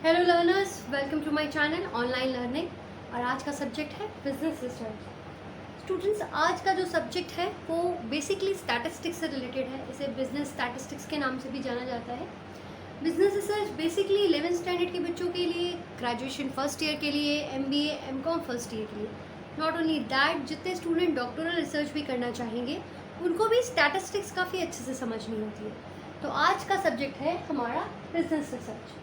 Hello learners, welcome to my channel online learning. और आज का सब्जेक्ट है बिजनेस रिसर्च। स्टूडेंट्स, आज का जो सब्जेक्ट है वो बेसिकली स्टैटिस्टिक्स से रिलेटेड है। इसे बिजनेस स्टैटिस्टिक्स के नाम से भी जाना जाता है। Business research basically 11th standard के बच्चों के लिए, ग्रेजुएशन फर्स्ट ईयर के लिए, MBA MCOM फर्स्ट ईयर के लिए, नॉट ओनली दैट, जितने स्टूडेंट डॉक्टरल रिसर्च भी करना चाहेंगे उनको भी स्टैटिस्टिक्स काफ़ी अच्छे से समझनी होती है। तो आज का सब्जेक्ट है हमारा बिजनेस रिसर्च।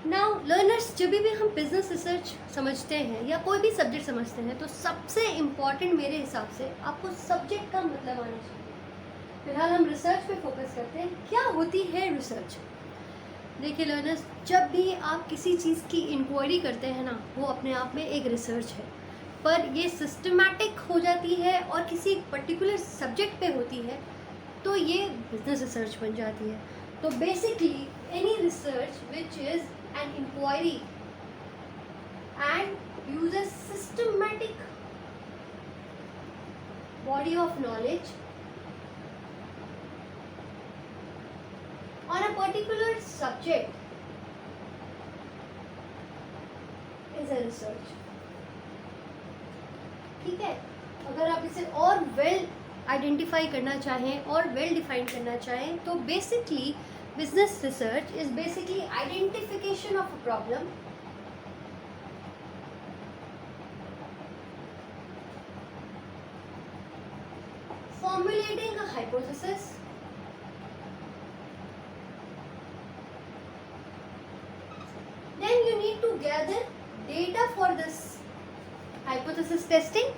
नाउ लर्नर्स, जब भी हम बिजनेस रिसर्च समझते हैं या कोई भी सब्जेक्ट समझते हैं तो सबसे इम्पॉर्टेंट मेरे हिसाब से आपको सब्जेक्ट का मतलब आना चाहिए। फिलहाल हम रिसर्च पे फोकस करते हैं। क्या होती है रिसर्च? देखिए लर्नर्स, जब भी आप किसी चीज़ की इंक्वायरी करते हैं ना, वो अपने आप में एक रिसर्च है। पर ये सिस्टमैटिक हो जाती है और किसी पर्टिकुलर सब्जेक्ट पे होती है तो ये बिजनेस रिसर्च बन जाती है। तो basically any research which is an inquiry and uses systematic body of knowledge on a particular subject is a research। ठीक है, अगर आप इसे और वेल आइडेंटिफाई करना चाहें और वेल डिफाइन करना चाहें तो basically business research is basically identification of a problem, formulating a hypothesis, then you need to gather data for this hypothesis testing,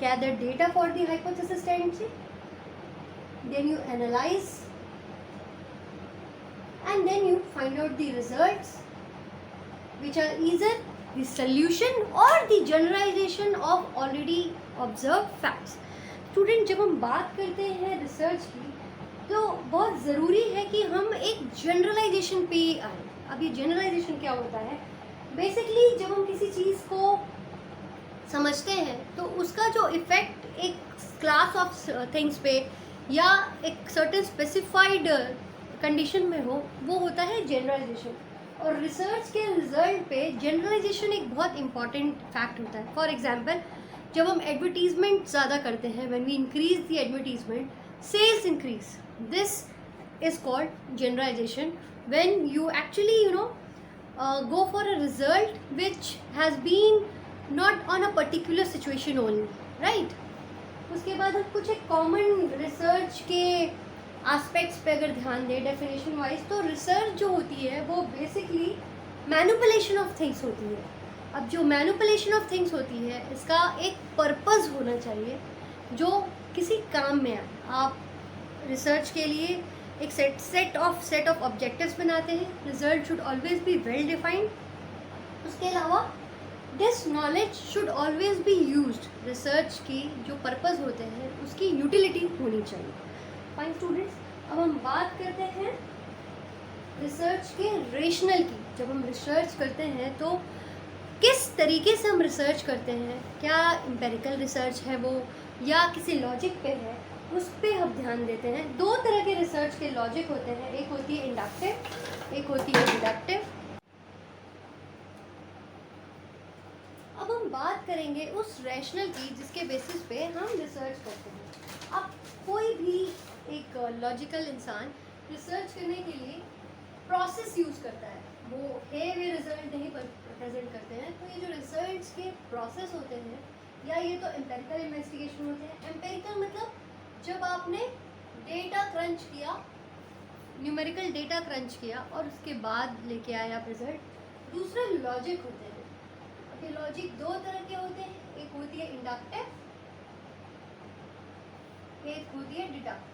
gather data for the hypothesis testing, then you analyze and then you find out the results which are either the solution or the generalization of already observed facts। Student, जब हम बात करते हैं research की तो बहुत ज़रूरी है कि हम एक जनरलाइजेशन पे आए। अब ये जनरलाइजेशन क्या होता है? बेसिकली जब हम किसी चीज़ को समझते हैं तो उसका जो इफ़ेक्ट एक क्लास ऑफ थिंग्स पे या एक सर्टेन स्पेसिफाइड कंडीशन में हो, वो होता है जनरलाइजेशन। और रिसर्च के रिजल्ट पे जनरलाइजेशन एक बहुत इंपॉर्टेंट फैक्ट होता है। फॉर एग्जांपल, जब हम एडवर्टीजमेंट ज़्यादा करते हैं, when we increase the advertisement, sales increase, this is called generalisation. When you actually go for a result which has been not on a particular situation only, right? उसके बाद हम कुछ एक कॉमन रिसर्च के aspects पे अगर ध्यान दें डेफिनेशन वाइज, तो रिसर्च जो होती है वो बेसिकली मैनिपुलेशन ऑफ थिंग्स होती है। अब जो मैनिपुलेशन ऑफ थिंग्स होती है, इसका एक पर्पस होना चाहिए जो किसी काम में आए। आप रिसर्च के लिए एक सेट ऑफ ऑब्जेक्टिव्स बनाते हैं। Result should always be well defined. उसके अलावा this knowledge should always be used. Research की जो पर्पस होते हैं उसकी यूटिलिटी होनी चाहिए। फाइन स्टूडेंट्स, अब हम बात करते हैं रिसर्च के रेशनल की। जब हम रिसर्च करते हैं तो किस तरीके से हम रिसर्च करते हैं, क्या एम्पेरिकल रिसर्च है वो या किसी लॉजिक पे है, उस पर हम ध्यान देते हैं। दो तरह के रिसर्च के लॉजिक होते हैं, एक होती है इंडक्टिव, एक होती है डिडक्टिव। अब हम बात करेंगे उस रैशनल की जिसके बेसिस पे हम रिसर्च करते हैं। अब कोई भी एक लॉजिकल इंसान रिसर्च करने के लिए प्रोसेस यूज़ करता है, वो है वे रिजल्ट नहीं प्रेजेंट करते हैं। तो ये जो रिसर्च के प्रोसेस होते हैं या ये तो एम्पेरिकल इन्वेस्टिगेशन होते हैं। एम्पेरिकल मतलब जब आपने डेटा क्रंच किया, न्यूमेरिकल डेटा क्रंच किया और उसके बाद लेके आया आप रिजल्ट। दूसरे लॉजिक होते हैं। अब ये लॉजिक दो तरह के होते हैं, एक होती है इंडक्टिव, एक होती है डिडक्टिव।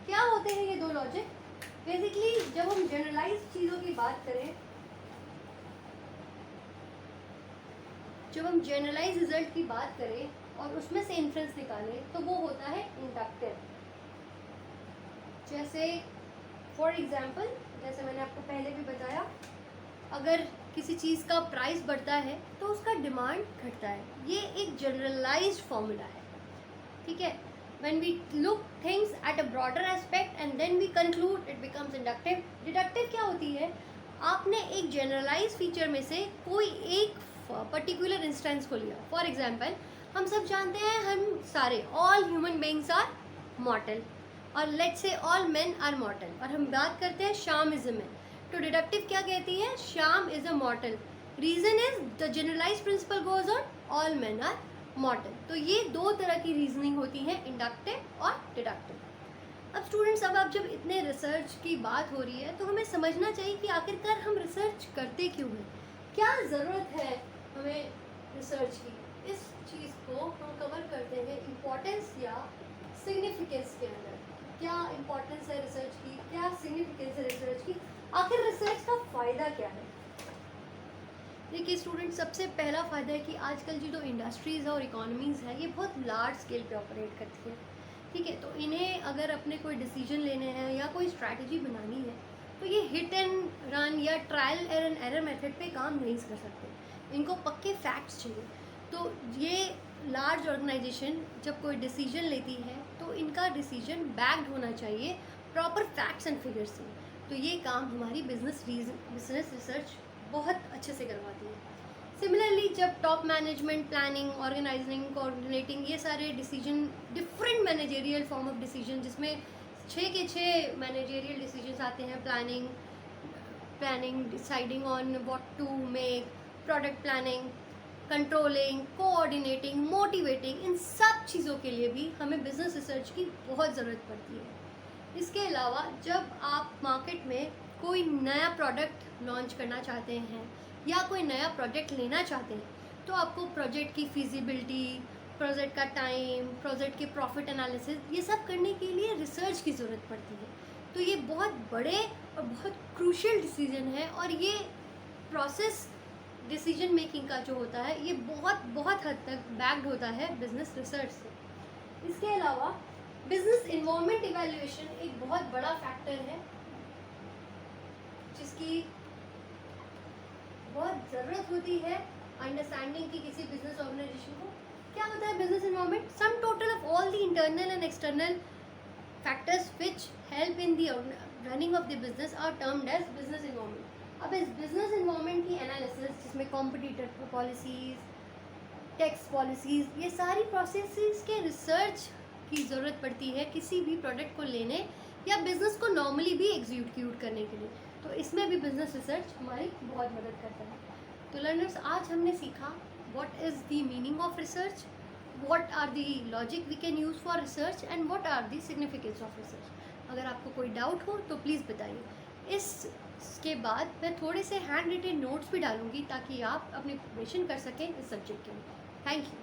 क्या होते हैं ये दो लॉजिक? बेसिकली जब हम जनरलाइज चीज़ों की बात करें, जब हम जनरलाइज रिजल्ट की बात करें और उसमें से इन्फ्रेंस निकालें तो वो होता है इंडक्टिव। जैसे फॉर एग्जांपल, जैसे मैंने आपको पहले भी बताया, अगर किसी चीज़ का प्राइस बढ़ता है तो उसका डिमांड घटता है। ये एक जनरलाइज्ड फॉर्मूला है, ठीक है। when we look things at a broader aspect and then we conclude, it becomes inductive. Deductive क्या होती है, आपने एक जनरलाइज फीचर में से कोई एक पर्टिकुलर इंस्टेंस को लिया. फॉर एग्जाम्पल, हम सब जानते हैं हम सारे all human beings are mortal, और लेट्स से ऑल मेन आर मॉर्टल, और हम बात करते हैं श्याम इज अ मैन. तो डिडक्टिव क्या कहती है, Shyam is a mortal. Reason is the generalise principle goes on all men are mortal. तो ये दो तरह की रीजनिंग होती है, इंडक्टिव और डिडक्टिव. अब स्टूडेंट्स, अब आप जब इतने रिसर्च की बात हो रही है तो हमें समझना चाहिए कि आखिरकार हम रिसर्च करते क्यों हैं, क्या ज़रूरत है हमें रिसर्च की. इस चीज़ को हम कवर करते हैं इम्पोर्टेंस या सिग्निफिकेंस के अंदर. क्या इम्पोर्टेंस है रिसर्च की, क्या सिग्निफिकेंस है रिसर्च की, आखिर रिसर्च का फ़ायदा क्या है. देखिए स्टूडेंट, सबसे पहला फ़ायदा है कि आजकल जो इंडस्ट्रीज़ और इकोनॉमीज़ है ये बहुत लार्ज स्केल पे ऑपरेट करती है. ठीक है, तो इन्हें अगर अपने कोई डिसीजन लेने हैं या कोई स्ट्रैटेजी बनानी है तो ये हिट एंड रन या ट्रायल एंड एरर मेथड पे काम नहीं कर सकते. इनको पक्के फैक्ट्स चाहिए. तो ये लार्ज ऑर्गेनाइजेशन जब कोई डिसीजन लेती है तो इनका डिसीजन बैक्ड होना चाहिए प्रॉपर फैक्ट्स एंड फिगर्स से. तो ये काम हमारी बिजनेस रिसर्च बहुत अच्छे से करवाती है. सिमिलरली, जब top management planning, organising, coordinating, ये सारे decision, different managerial form of decision, जिसमें 6 के 6 मैनेजेरियल डिसीजंस आते हैं. Planning, deciding on what to make, product planning, controlling, coordinating, motivating, इन सब चीज़ों के लिए भी हमें बिजनेस रिसर्च की बहुत ज़रूरत पड़ती है. इसके अलावा जब आप मार्केट में कोई नया प्रोडक्ट लॉन्च करना चाहते हैं या कोई नया प्रोजेक्ट लेना चाहते हैं तो आपको प्रोजेक्ट की फिजिबिलिटी, प्रोजेक्ट का टाइम, प्रोजेक्ट के प्रॉफिट एनालिसिस, ये सब करने के लिए रिसर्च की ज़रूरत पड़ती है. तो ये बहुत बड़े और बहुत क्रूशियल डिसीजन है, और ये प्रोसेस डिसीजन मेकिंग का जो होता है ये बहुत हद तक बैक्ड होता है बिजनेस रिसर्च से. इसके अलावा बिजनेस इन्वायरमेंट इवैल्यूएशन एक बहुत बड़ा फैक्टर है जिसकी बहुत ज़रूरत होती है अंडरस्टैंडिंग की किसी बिजनेस ऑर्गेनाइजेशन को. क्या होता है business environment? Sum total of all the internal and external factors which help in the running of the business are termed as business environment. अब इस बिजनेस इन्वायरमेंट की एनालिसिस, जिसमें कॉम्पिटिटर पॉलिसीज़, टैक्स पॉलिसीज़, ये सारी processes के research की ज़रूरत पड़ती है किसी भी प्रोडक्ट को लेने या बिज़नेस को नॉर्मली भी एग्जीक्यूट करने के लिए. तो इसमें भी बिजनेस रिसर्च हमारी बहुत मदद करता है. तो लर्नर्स, आज हमने सीखा what is the meaning of research, what are the logic we can use for research, and what are the significance of research. अगर आपको कोई डाउट हो तो प्लीज़ बताइए. इसके बाद मैं थोड़े से हैंड रिटेन नोट्स भी डालूंगी ताकि आप अपनी प्रिपरेशन कर सकें इस सब्जेक्ट के लिए. Thank you.